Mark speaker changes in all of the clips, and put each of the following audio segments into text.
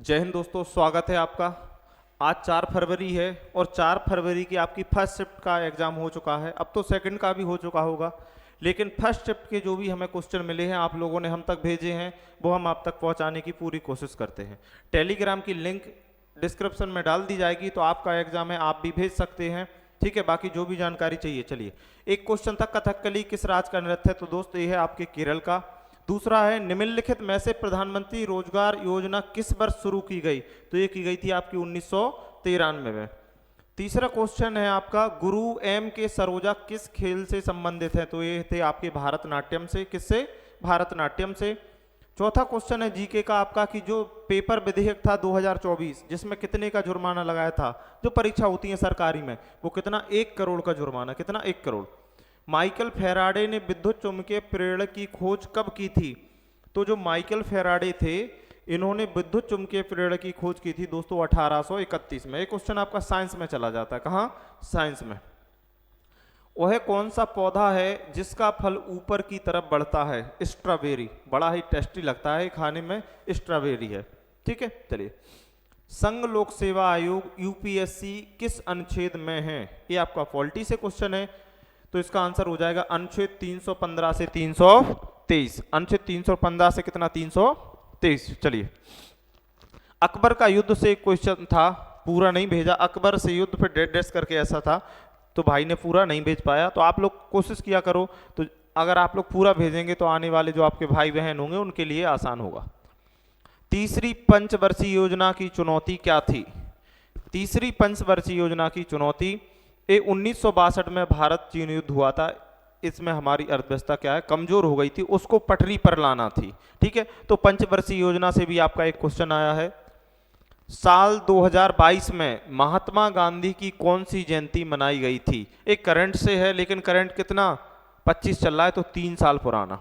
Speaker 1: जय हिंद दोस्तों, स्वागत है आपका। आज 4 फरवरी है और 4 फरवरी की आपकी फर्स्ट शिफ्ट का एग्ज़ाम हो चुका है। अब तो सेकंड का भी हो चुका होगा, लेकिन फर्स्ट शिफ्ट के जो भी हमें क्वेश्चन मिले हैं, आप लोगों ने हम तक भेजे हैं, वो हम आप तक पहुंचाने की पूरी कोशिश करते हैं। टेलीग्राम की लिंक डिस्क्रिप्शन में डाल दी जाएगी, तो आपका एग्ज़ाम है, आप भी भेज सकते हैं। ठीक है, बाकी जो भी जानकारी चाहिए। चलिए, एक क्वेश्चन था, कथकली किस राज्य का नृत्य है? तो दोस्त ये है आपके केरल का। दूसरा है, निम्नलिखित में से प्रधानमंत्री रोजगार योजना किस वर्ष शुरू की गई? तो ये की गई थी आपकी 1993 में। तीसरा क्वेश्चन है आपका, गुरु एम के सरोजा किस खेल से संबंधित है? तो ये थे आपके भारतनाट्यम से। किससे? भारतनाट्यम से। चौथा क्वेश्चन है जीके का आपका, कि जो पेपर विधेयक था 2024, जिसमें कितने का जुर्माना लगाया था? जो परीक्षा होती है सरकारी में, वो कितना? 1 करोड़ का जुर्माना। कितना? 1 करोड़। माइकल फेराडे ने विद्युत चुम्बकीय प्रेरण की खोज कब की थी? तो जो माइकल फेराडे थे, इन्होंने विद्युत चुम्बकीय प्रेरण की खोज की थी दोस्तों 1831 में। एक क्वेश्चन आपका साइंस में चला जाता है। कहाँ? साइंस में। वह कौन सा पौधा है जिसका फल ऊपर की तरफ बढ़ता है? स्ट्रॉबेरी। बड़ा ही टेस्टी लगता है खाने में, स्ट्रॉबेरी है। ठीक है, चलिए। संघ लोक सेवा आयोग यूपीएससी किस अनुच्छेद में है? ये आपका पॉलिटी से क्वेश्चन है, तो इसका आंसर हो जाएगा अनुच्छेद 315 से 323। अनुच्छेद 315 से कितना? 323। चलिए, अकबर का युद्ध से एक क्वेश्चन था, पूरा नहीं भेजा। अकबर से युद्ध फिर डेड डेस करके ऐसा था, तो भाई ने पूरा नहीं भेज पाया। तो आप लोग कोशिश किया करो, तो अगर आप लोग पूरा भेजेंगे तो आने वाले जो आपके भाई बहन होंगे उनके लिए आसान होगा। तीसरी पंचवर्षीय योजना की चुनौती क्या थी? तीसरी पंचवर्षीय योजना की चुनौती, ये 1962 में भारत चीन युद्ध हुआ था। इसमें हमारी अर्थव्यवस्था क्या है? कमजोर हो गई थी, उसको पटरी पर लाना थी। ठीक है, तो पंचवर्षीय योजना से भी आपका एक क्वेश्चन आया है। साल 2022 में महात्मा गांधी की कौन सी जयंती मनाई गई थी? एक करंट से है, लेकिन करंट कितना? 25 चल रहा है, तो 3 साल पुराना।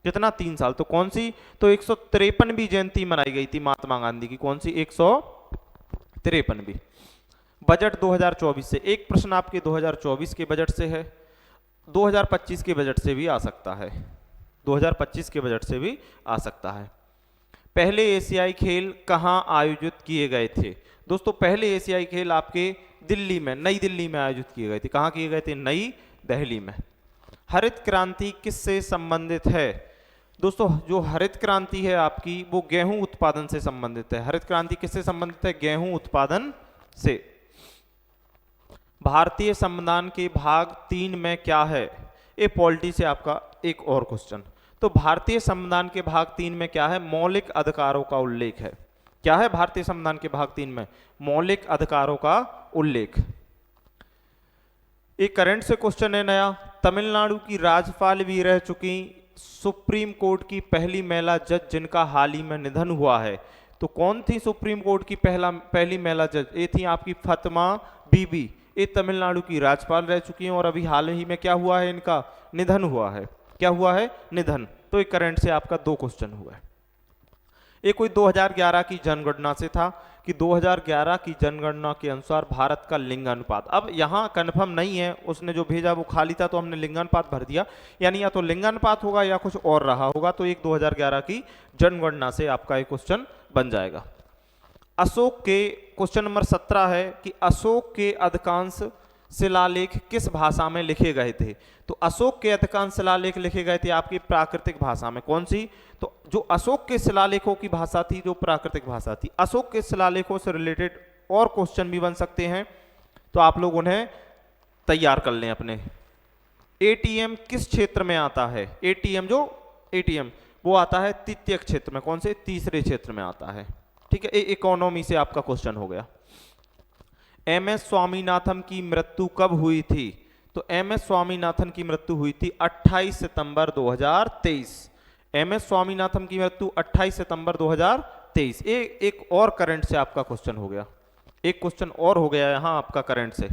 Speaker 1: कितना? 3 साल। तो कौन सी? तो 153वीं जयंती मनाई गई थी महात्मा गांधी की। कौन सी? 153वीं। बजट 2024 से एक प्रश्न आपके 2024 के बजट से है, 2025 के बजट से भी आ सकता है। 2025 के बजट से भी आ सकता है। पहले एशियाई खेल कहाँ आयोजित किए गए थे? दोस्तों, पहले एशियाई खेल आपके दिल्ली में, नई दिल्ली में आयोजित किए गए थे। कहाँ किए गए थे? नई दिल्ली में। हरित क्रांति किससे संबंधित है? दोस्तों, जो हरित क्रांति है आपकी, वो गेहूं उत्पादन से संबंधित है। हरित क्रांति किससे संबंधित है? गेहूं उत्पादन से। भारतीय संविधान के भाग 3 में क्या है? ये पॉलिटी से आपका एक और क्वेश्चन। तो भारतीय संविधान के भाग 3 में क्या है? मौलिक अधिकारों का उल्लेख है। क्या है भारतीय संविधान के भाग 3 में? मौलिक अधिकारों का उल्लेख। एक करंट से क्वेश्चन है नया, तमिलनाडु की राज्यपाल भी रह चुकी सुप्रीम कोर्ट की पहली महिला जज जिनका हाल ही में निधन हुआ है, तो कौन थी सुप्रीम कोर्ट की पहली महिला जज? ये थी आपकी फातिमा बीबी। ये तमिलनाडु की राज्यपाल रह चुकी हैं और अभी हाल ही में क्या हुआ है? इनका निधन हुआ है। क्या हुआ है? निधन। तो एक करंट से आपका 2 क्वेश्चन हुआ है। एक कोई 2011 की जनगणना से था, कि 2011 की जनगणना के अनुसार भारत का लिंगानुपात, अब यहाँ कन्फर्म नहीं है, उसने जो भेजा वो खाली था, तो हमने लिंगानुपात भर दिया, यानी या तो लिंगानुपात होगा या कुछ और रहा होगा। तो एक 2011 की जनगणना से आपका एक क्वेश्चन बन जाएगा। अशोक के, क्वेश्चन नंबर 17 है कि अशोक के अधिकांश शिलालेख किस भाषा में लिखे गए थे? तो अशोक के अधिकांश शिलालेख लिखे गए थे आपकी प्राकृतिक भाषा में। कौन सी? तो जो अशोक के शिलालेखों की भाषा थी, जो प्राकृतिक भाषा थी। अशोक के शिलालेखों से रिलेटेड और क्वेश्चन भी बन सकते हैं, तो आप लोग उन्हें तैयार कर लें अपने। एटीएम किस क्षेत्र में आता है? एटीएम, जो एटीएम वो आता है तृतीयक क्षेत्र में। कौन से? तीसरे क्षेत्र में आता है। ठीक है, इकोनॉमी से आपका क्वेश्चन हो गया। एमएस स्वामीनाथन की मृत्यु कब हुई थी? तो एमएस स्वामीनाथन की मृत्यु हुई थी 28 सितंबर 2023। एमएस स्वामीनाथन की मृत्यु 28 सितंबर 2023। एक और करंट से आपका क्वेश्चन हो गया। एक क्वेश्चन और हो गया यहां आपका करंट से।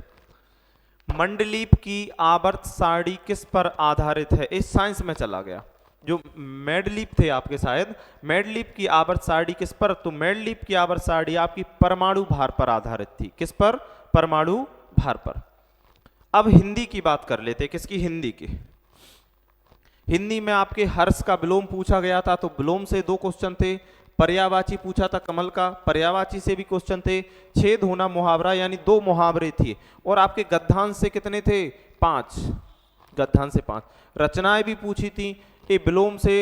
Speaker 1: मंडलीप की आवर्त सारणी किस पर आधारित है? इस साइंस में चला गया। जो मेडलीप थे आपके, शायद मेडलीप की आवर्त सारणी किस पर? तो मेडलीप की आवर्त सारणी आपकी परमाणु भार पर आधारित थी। किस पर? परमाणु भार पर। अब हिंदी की बात कर लेते। किसकी? हिंदी की। हिंदी में आपके हर्ष का विलोम पूछा गया था, तो विलोम से 2 क्वेश्चन थे। पर्यायवाची पूछा था कमल का, पर्यायवाची से भी क्वेश्चन थे। छेद होना मुहावरा यानी 2 मुहावरे थे। और आपके गद्यांश से कितने थे? 5, गद्यांश से 5। रचनाएं भी पूछी थी, ये विलोम से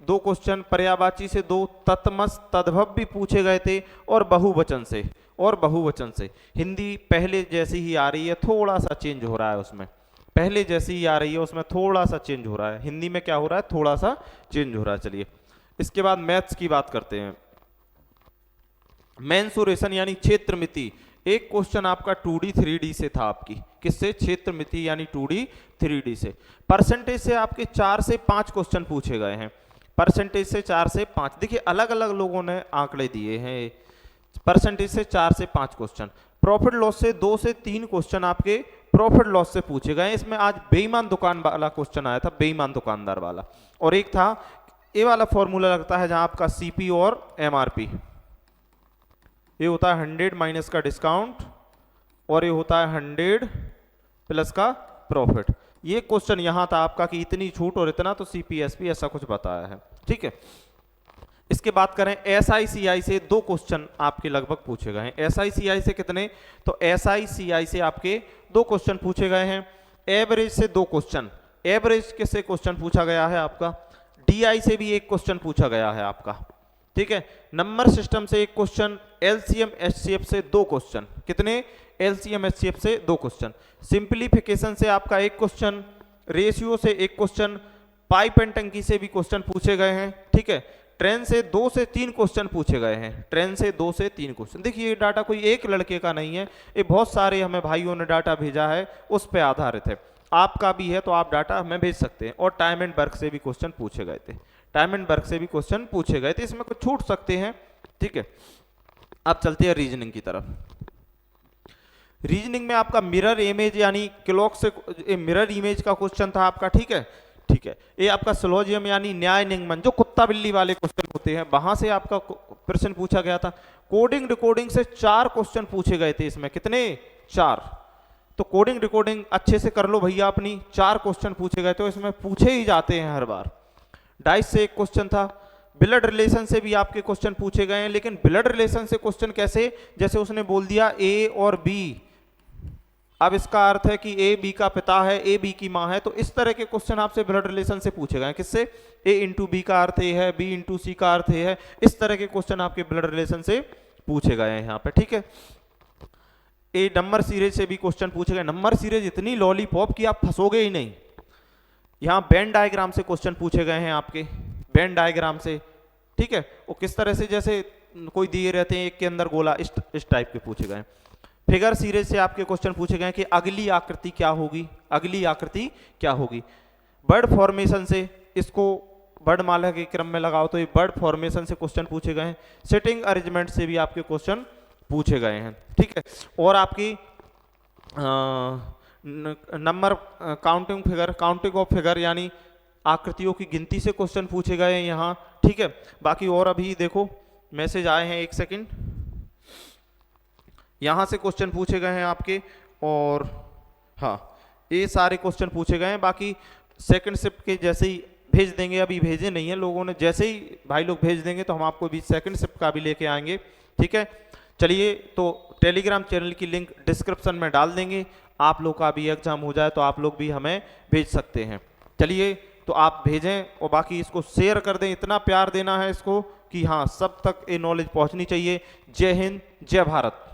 Speaker 1: 2 क्वेश्चन, पर्यायवाची से 2, तत्मस तद्भव भी पूछे गए थे, और बहुवचन से, और बहुवचन से। हिंदी पहले जैसी ही आ रही है, थोड़ा सा चेंज हो रहा है उसमें, पहले जैसी ही आ रही है उसमें थोड़ा सा चेंज हो रहा है। हिंदी में क्या हो रहा है? थोड़ा सा चेंज हो रहा है। चलिए इसके बाद मैथ्स की बात करते हैं। मेंसुरेशन यानी क्षेत्रमिति, एक क्वेश्चन आपका 2D 3D से था आपकी, किससे? क्षेत्रमिति यानी 2D 3D से। परसेंटेज से आपके 4 से 5 क्वेश्चन पूछे गए हैं, परसेंटेज से 4 से 5। देखिए अलग अलग लोगों ने आंकड़े दिए हैं। परसेंटेज से 4 से 5 क्वेश्चन। प्रॉफिट लॉस से 2 से 3 क्वेश्चन आपके प्रॉफिट लॉस से पूछे गए। इसमें आज बेईमान दुकान वाला क्वेश्चन आया था, बेईमान दुकानदार वाला, और एक था ये वाला फॉर्मूला लगता है जहां आपका सीपी और एमआरपी, ये होता है 100 माइनस का डिस्काउंट, और ये होता है 100 प्लस का प्रॉफिट। ये क्वेश्चन यहां था आपका कि इतनी छूट और इतना, तो सीपीएसपी ऐसा कुछ बताया है, ठीक है। इसके बात करें एसआईसीआई से 2 क्वेश्चन आपके लगभग पूछे गए हैं। एसआईसीआई से कितने? तो एसआईसीआई से आपके 2 क्वेश्चन पूछे गए हैं। एवरेज से 2 क्वेश्चन, एवरेज के से क्वेश्चन पूछा गया है आपका। डीआई से भी 1 क्वेश्चन पूछा गया है आपका, ठीक है। नंबर सिस्टम से 1 क्वेश्चन, एलसीएम एचसीएफ से 2 क्वेश्चन। कितने? एलसीएम एचसीएफ से 2 क्वेश्चन। सिंप्लीफिकेशन से आपका 1 क्वेश्चन, रेशियो से 1 क्वेश्चन, पाइप एंड टंकी से भी क्वेश्चन पूछे गए हैं, ठीक है। ट्रेन से 2 से 3 क्वेश्चन पूछे गए हैं, ट्रेन से 2 से 3 क्वेश्चन। देखिए ये डाटा कोई एक लड़के का नहीं है, ये बहुत सारे हमें भाइयों ने डाटा भेजा है, उस पर आधारित है। आपका भी है तो आप डाटा हमें भेज सकते हैं। और टाइम एंड वर्क से भी क्वेश्चन पूछे गए थे, टाइम एंड वर्क से भी क्वेश्चन पूछे गए थे, इसमें कुछ छूट सकते हैं, ठीक है। अब चलते हैं रीजनिंग की तरफ। रीजनिंग में आपका मिरर इमेज यानी क्लॉक से मिरर इमेज का क्वेश्चन था आपका, ठीक है, ठीक है। ये आपका सिलोजियम यानी न्याय निगमन, जो कुत्ता बिल्ली वाले क्वेश्चन होते हैं, वहां से आपका प्रश्न पूछा गया था। कोडिंग रिकॉर्डिंग से 4 क्वेश्चन पूछे गए थे इसमें। कितने? 4। तो कोडिंग रिकॉर्डिंग अच्छे से कर लो भैया अपनी, 4 क्वेश्चन पूछे गए, तो इसमें पूछे ही जाते हैं हर बार। डाइस से 1 क्वेश्चन था। ब्लड रिलेशन से भी आपके क्वेश्चन पूछे गए हैं, लेकिन ब्लड रिलेशन से क्वेश्चन कैसे? जैसे उसने बोल दिया ए और बी, अब इसका अर्थ है कि ए बी का पिता है, ए बी की मां है, तो इस तरह के क्वेश्चन आपसे ब्लड रिलेशन से पूछे गए। किससे? ए इंटू बी का अर्थ ए है, बी इंटू सी का अर्थ ए है, इस तरह के क्वेश्चन आपके ब्लड रिलेशन से पूछे गए हैं यहाँ पे, ठीक है। ए नंबर सीरीज से भी क्वेश्चन पूछे गए। नंबर सीरीज इतनी लॉलीपॉप कि आप फंसोगे ही नहीं। यहाँ वेन डायग्राम से क्वेश्चन पूछे गए हैं आपके, वेन डायग्राम से, ठीक है। वो किस तरह से, जैसे कोई दिए रहते हैं एक के अंदर गोला, इस टाइप के पूछे गए। फिगर सीरीज से आपके क्वेश्चन पूछे गए कि अगली आकृति क्या होगी, अगली आकृति क्या होगी। बर्ड फॉर्मेशन से, इसको वर्णमाला के क्रम में लगाओ, तो ये बर्ड फॉर्मेशन से क्वेश्चन पूछे गए हैं। सिटिंग अरेंजमेंट से भी आपके क्वेश्चन पूछे गए हैं, ठीक है। और आपकी number counting figure, counting of figure यानी आकृतियों की गिनती से क्वेश्चन पूछे गए हैं यहाँ, ठीक है। बाकी और अभी देखो मैसेज आए हैं, 1 सेकंड, यहाँ से क्वेश्चन पूछे गए हैं आपके, और हाँ ये सारे क्वेश्चन पूछे गए हैं। बाकी सेकंड शिफ्ट के जैसे ही भेज देंगे, अभी भेजे नहीं है लोगों ने, जैसे ही भाई लोग भेज देंगे तो हम आपको भी सेकंड शिफ्ट का भी लेके आएंगे, ठीक है। चलिए, तो टेलीग्राम चैनल की लिंक डिस्क्रिप्शन में डाल देंगे। आप लोग का भी एग्जाम हो जाए तो आप लोग भी हमें भेज सकते हैं। चलिए, तो आप भेजें और बाकी इसको शेयर कर दें, इतना प्यार देना है इसको कि हाँ सब तक ये नॉलेज पहुंचनी चाहिए। जय हिंद, जय भारत।